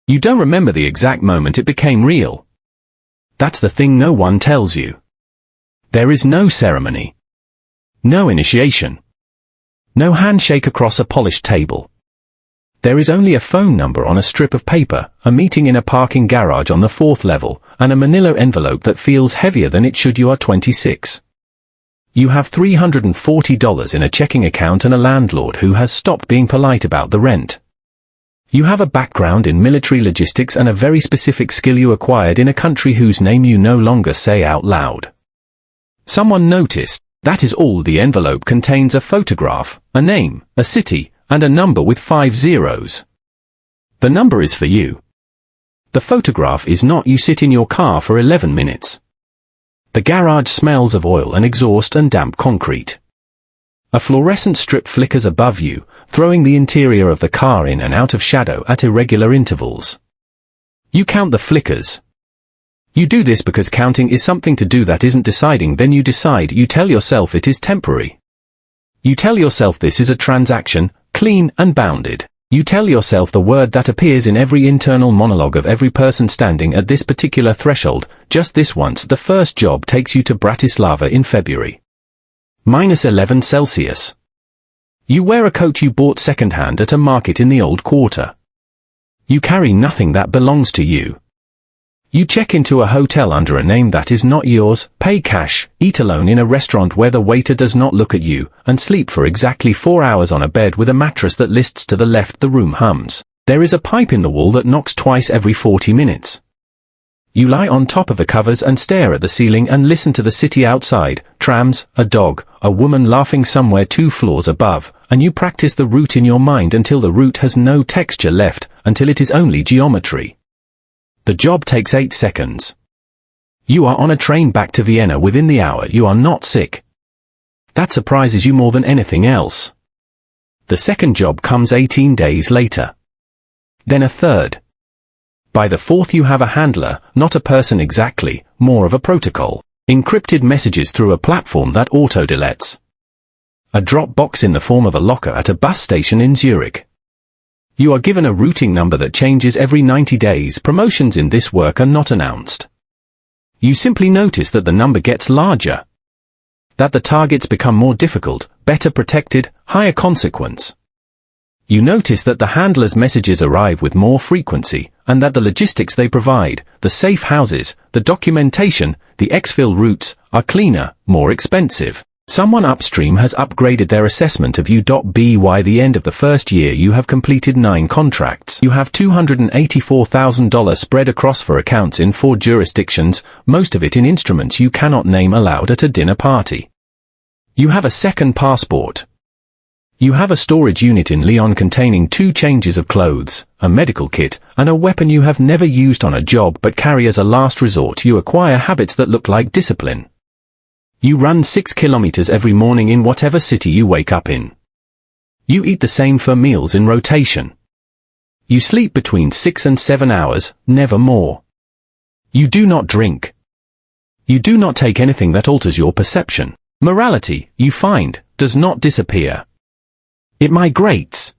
You don't remember the exact moment it became real. That's the thing no one tells you. There is no ceremony. No initiation. No handshake across a polished table. There is only a phone number on a strip of paper, a meeting in a parking garage on the 4th level, and a manila envelope that feels heavier than it should. You are 26. You have $340 in a checking account and a landlord who has stopped being polite about the rent. You have a background in military logistics and a very specific skill you acquired in a country whose name you no longer say out loud. Someone noticed. That is all. The envelope contains a photograph, a name, a city, and a number with 5 zeros. The number is for you. The photograph is not. You sit in your car for 11 minutes. The garage smells of oil and exhaust and damp concrete. A fluorescent strip flickers above you, throwing the interior of the car in and out of shadow at irregular intervals. You count the flickers. You do this because counting is something to do that isn't deciding. Then you decide. You tell yourself it is temporary. You tell yourself this is a transaction, clean and bounded. You tell yourself the word that appears in every internal monologue of every person standing at this particular threshold. Just this once. The first job takes you to Bratislava in February. -11 Celsius. You wear a coat you bought second-hand at a market in the old quarter. You carry nothing that belongs to you. You check into a hotel under a name that is not yours, pay cash, eat alone in a restaurant where the waiter does not look at you, and sleep for exactly 4 hours on a bed with a mattress that lists to the left. The room hums. There is a pipe in the wall that knocks twice every 40 minutes. You lie on top of the covers and stare at the ceiling and listen to the city outside, trams, a dog, a woman laughing somewhere 2 floors above, and you practice the route in your mind until the route has no texture left, until it is only geometry. The job takes 8 seconds. You are on a train back to Vienna within the hour. You are not sick. That surprises you more than anything else. The second job comes 18 days later. Then a third. By the 4th you have a handler, not a person exactly, more of a protocol. Encrypted messages through a platform that auto-deletes. A drop box in the form of a locker at a bus station in Zurich. You are given a routing number that changes every 90 days. Promotions in this work are not announced. You simply notice that the number gets larger. That the targets become more difficult, better protected, higher consequence. You notice that the handler's messages arrive with more frequency, and that the logistics they provide, the safe houses, the documentation, the exfil routes, are cleaner, more expensive. Someone upstream has upgraded their assessment of you. By the end of the first year you have completed 9 contracts. You have $284,000 spread across 4 accounts in 4 jurisdictions, most of it in instruments you cannot name aloud at a dinner party. You have a second passport. You have a storage unit in Lyon containing 2 changes of clothes, a medical kit, and a weapon you have never used on a job but carry as a last resort. You acquire habits that look like discipline. You run 6 kilometers every morning in whatever city you wake up in. You eat the same 4 meals in rotation. You sleep between 6 and 7 hours, never more. You do not drink. You do not take anything that alters your perception. Morality, you find, does not disappear. It migrates.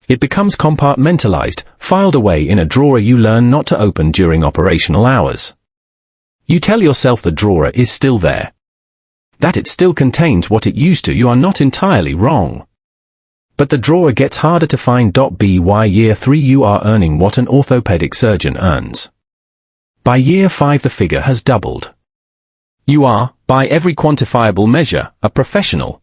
It becomes compartmentalized, filed away in a drawer you learn not to open during operational hours. You tell yourself the drawer is still there. That it still contains what it used to. You are not entirely wrong. But the drawer gets harder to find. By year 3 you are earning what an orthopedic surgeon earns. By year 5 the figure has doubled. You are, by every quantifiable measure, a professional.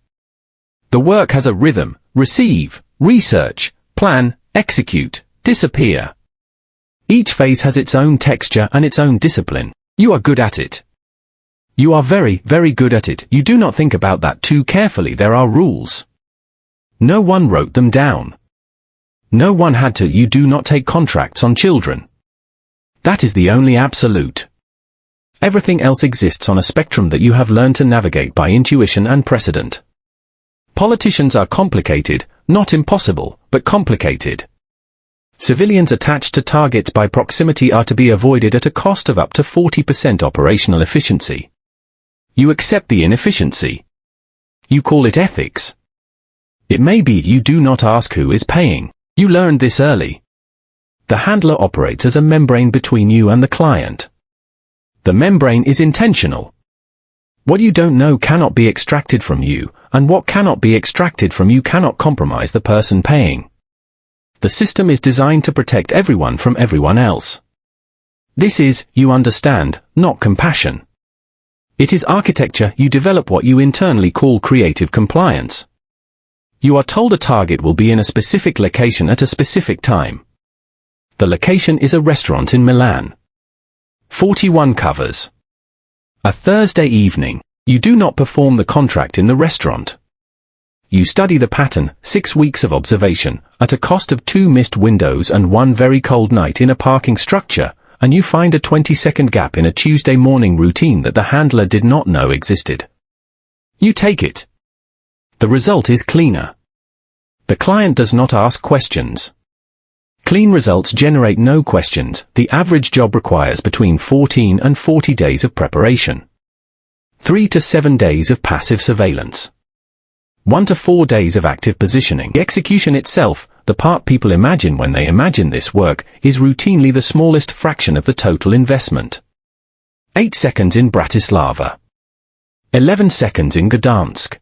The work has a rhythm: receive, research, plan, execute, disappear. Each phase has its own texture and its own discipline. You are good at it. You are very, very good at it. You do not think about that too carefully. There are rules. No one wrote them down. No one had to. You do not take contracts on children. That is the only absolute. Everything else exists on a spectrum that you have learned to navigate by intuition and precedent. Politicians are complicated, not impossible, but complicated. Civilians attached to targets by proximity are to be avoided at a cost of up to 40% operational efficiency. You accept the inefficiency. You call it ethics. It may be you do not ask who is paying. You learned this early. The handler operates as a membrane between you and the client. The membrane is intentional. What you don't know cannot be extracted from you, and what cannot be extracted from you cannot compromise the person paying. The system is designed to protect everyone from everyone else. This is, you understand, not compassion. It is architecture. You develop what you internally call creative compliance. You are told a target will be in a specific location at a specific time. The location is a restaurant in Milan. 41 covers. A Thursday evening. You do not perform the contract in the restaurant. You study the pattern, 6 weeks of observation, at a cost of 2 missed windows and 1 very cold night in a parking structure, and you find a 20-second gap in a Tuesday morning routine that the handler did not know existed. You take it. The result is cleaner. The client does not ask questions. Clean results generate no questions. The average job requires between 14 and 40 days of preparation. 3 to 7 days of passive surveillance. 1 to 4 days of active positioning. The execution itself, the part people imagine when they imagine this work, is routinely the smallest fraction of the total investment. 8 seconds in Bratislava. 11 seconds in Gdansk.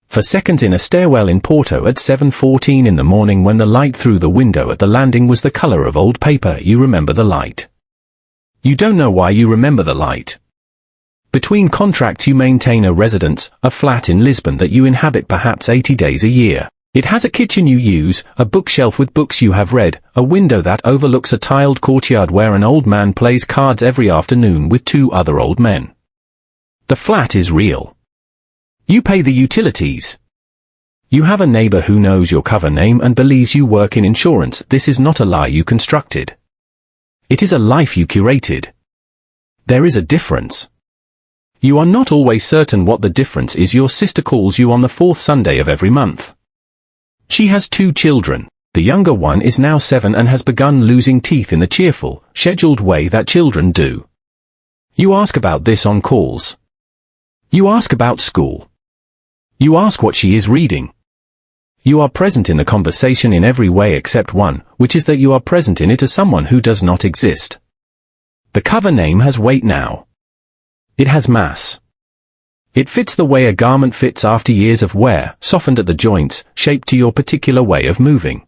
4 seconds in a stairwell in Porto at 7:14 in the morning when the light through the window at the landing was the color of old paper. You remember the light. You don't know why you remember the light. Between contracts you maintain a residence, a flat in Lisbon that you inhabit perhaps 80 days a year. It has a kitchen you use, a bookshelf with books you have read, a window that overlooks a tiled courtyard where an old man plays cards every afternoon with 2 other old men. The flat is real. You pay the utilities. You have a neighbor who knows your cover name and believes you work in insurance. This is not a lie you constructed. It is a life you curated. There is a difference. You are not always certain what the difference is. Your sister calls you on the 4th Sunday of every month. She has 2 children. The younger one is now 7 and has begun losing teeth in the cheerful, scheduled way that children do. You ask about this on calls. You ask about school. You ask what she is reading. You are present in the conversation in every way except one, which is that you are present in it as someone who does not exist. The cover name has weight now. It has mass. It fits the way a garment fits after years of wear, softened at the joints, shaped to your particular way of moving.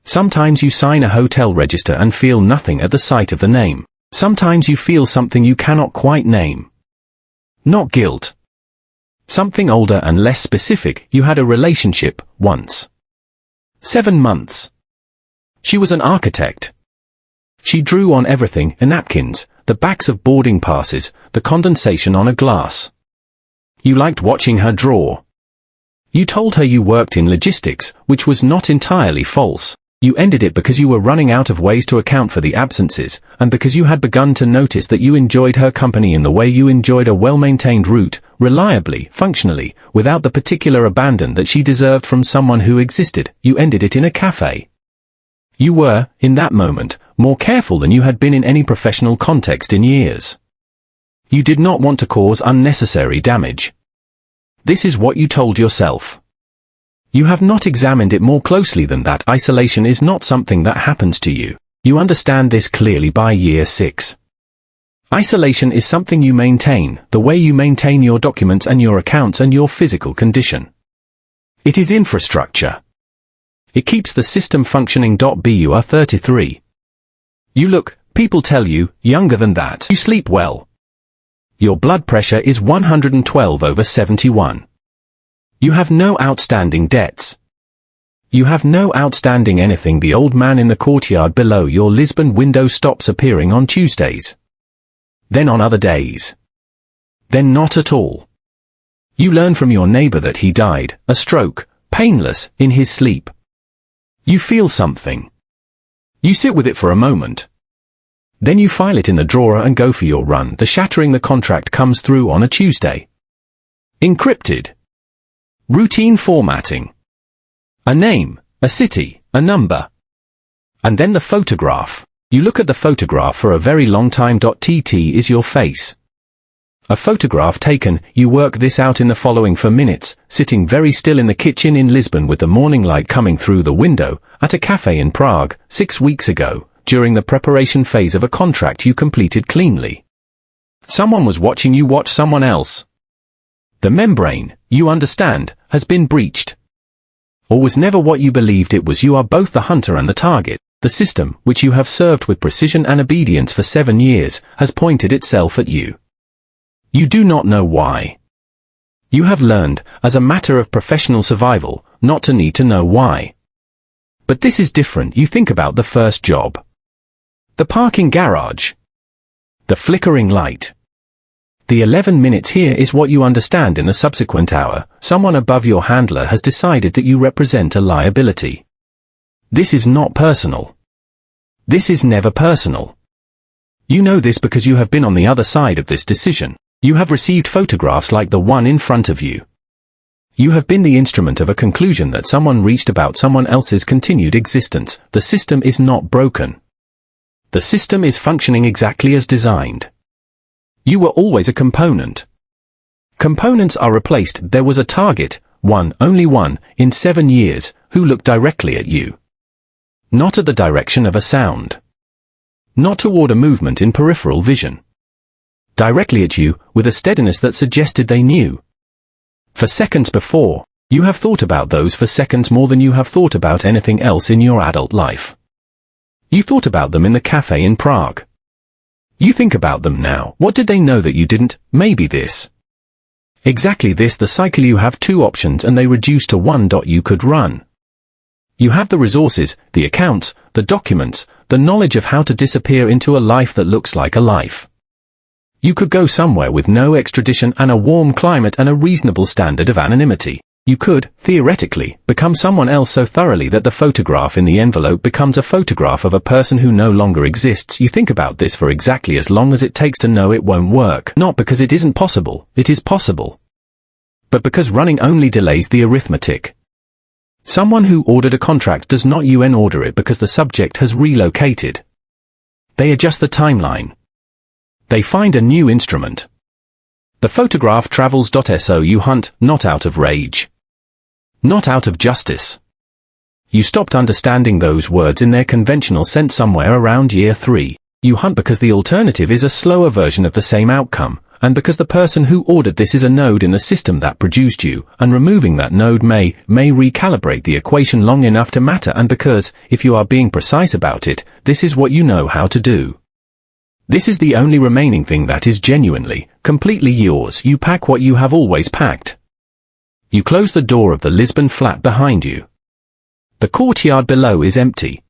Sometimes you sign a hotel register and feel nothing at the sight of the name. Sometimes you feel something you cannot quite name. Not guilt. Something older and less specific. You had a relationship, once. 7 months. She was an architect. She drew on everything, napkins, the backs of boarding passes, the condensation on a glass. You liked watching her draw. You told her you worked in logistics, which was not entirely false. You ended it because you were running out of ways to account for the absences, and because you had begun to notice that you enjoyed her company in the way you enjoyed a well-maintained route, reliably, functionally, without the particular abandon that she deserved from someone who existed. You ended it in a cafe. You were, in that moment, more careful than you had been in any professional context in years. You did not want to cause unnecessary damage. This is what you told yourself. You have not examined it more closely than that. Isolation is not something that happens to you. You understand this clearly by year 6. Isolation is something you maintain, the way you maintain your documents and your accounts and your physical condition. It is infrastructure. It keeps the system functioning. You are 33. You look, people tell you, younger than that. You sleep well. Your blood pressure is 112/71. You have no outstanding debts. You have no outstanding anything. The old man in the courtyard below your Lisbon window stops appearing on Tuesdays. Then on other days. Then not at all. You learn from your neighbor that he died, a stroke, painless, in his sleep. You feel something. You sit with it for a moment. Then you file it in the drawer and go for your run. The shattering the contract comes through on a Tuesday. Encrypted. Routine formatting. A name, a city, a number. And then the photograph. You look at the photograph for a very long time. TT is your face. A photograph taken. You work this out in the following 4 minutes, sitting very still in the kitchen in Lisbon with the morning light coming through the window, at a cafe in Prague, 6 weeks ago, during the preparation phase of a contract you completed cleanly. Someone was watching you watch someone else. The membrane, you understand, has been breached. Or was never what you believed it was. You are both the hunter and the target. The system, which you have served with precision and obedience for 7 years, has pointed itself at you. You do not know why. You have learned, as a matter of professional survival, not to need to know why. But this is different. You think about the first job. The parking garage. The flickering light. The 11 minutes here is what you understand. In the subsequent hour, someone above your handler has decided that you represent a liability. This is not personal. This is never personal. You know this because you have been on the other side of this decision. You have received photographs like the one in front of you. You have been the instrument of a conclusion that someone reached about someone else's continued existence. The system is not broken. The system is functioning exactly as designed. You were always a component. Components are replaced. There was a target, one, only one, in 7 years, who looked directly at you. Not at the direction of a sound. Not toward a movement in peripheral vision. Directly at you, with a steadiness that suggested they knew. For seconds before, you have thought about those for seconds more than you have thought about anything else in your adult life. You thought about them in the cafe in Prague. You think about them now. What did they know that you didn't? Maybe this. Exactly this. The cycle. You have 2 options and they reduce to 1. You could run. You have the resources, the accounts, the documents, the knowledge of how to disappear into a life that looks like a life. You could go somewhere with no extradition and a warm climate and a reasonable standard of anonymity. You could, theoretically, become someone else so thoroughly that the photograph in the envelope becomes a photograph of a person who no longer exists. You think about this for exactly as long as it takes to know it won't work. Not because it isn't possible, it is possible. But because running only delays the arithmetic. Someone who ordered a contract does not order it because the subject has relocated. They adjust the timeline. They find a new instrument. The photograph travels. So you hunt, not out of rage. Not out of justice. You stopped understanding those words in their conventional sense somewhere around year 3. You hunt because the alternative is a slower version of the same outcome, and because the person who ordered this is a node in the system that produced you, and removing that node may recalibrate the equation long enough to matter, and because, if you are being precise about it, this is what you know how to do. This is the only remaining thing that is genuinely, completely yours. You pack what you have always packed. You close the door of the Lisbon flat behind you. The courtyard below is empty.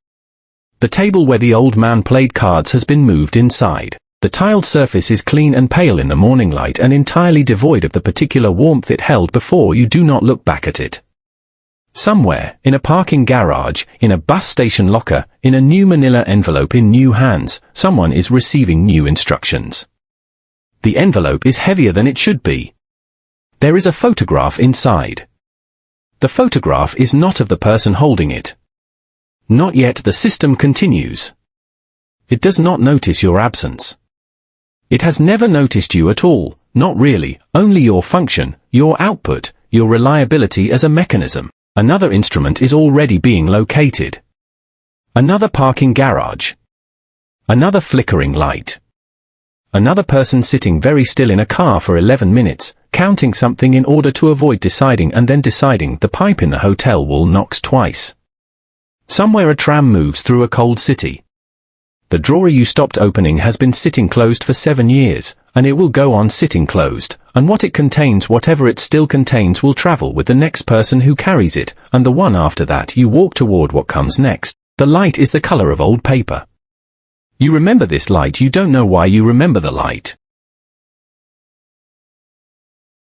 The table where the old man played cards has been moved inside. The tiled surface is clean and pale in the morning light and entirely devoid of the particular warmth it held before. You do not look back at it. Somewhere, in a parking garage, in a bus station locker, in a new manila envelope in new hands, someone is receiving new instructions. The envelope is heavier than it should be. There is a photograph inside. The photograph is not of the person holding it. Not yet. The system continues. It does not notice your absence. It has never noticed you at all, not really, only your function, your output, your reliability as a mechanism. Another instrument is already being located. Another parking garage. Another flickering light. Another person sitting very still in a car for 11 minutes, counting something in order to avoid deciding and then deciding. The pipe in the hotel wall knocks twice. Somewhere a tram moves through a cold city. The drawer you stopped opening has been sitting closed for 7 years, and it will go on sitting closed, and what it contains, whatever it still contains, will travel with the next person who carries it, and the one after that. You walk toward what comes next. The light is the color of old paper. You remember this light. You don't know why you remember the light.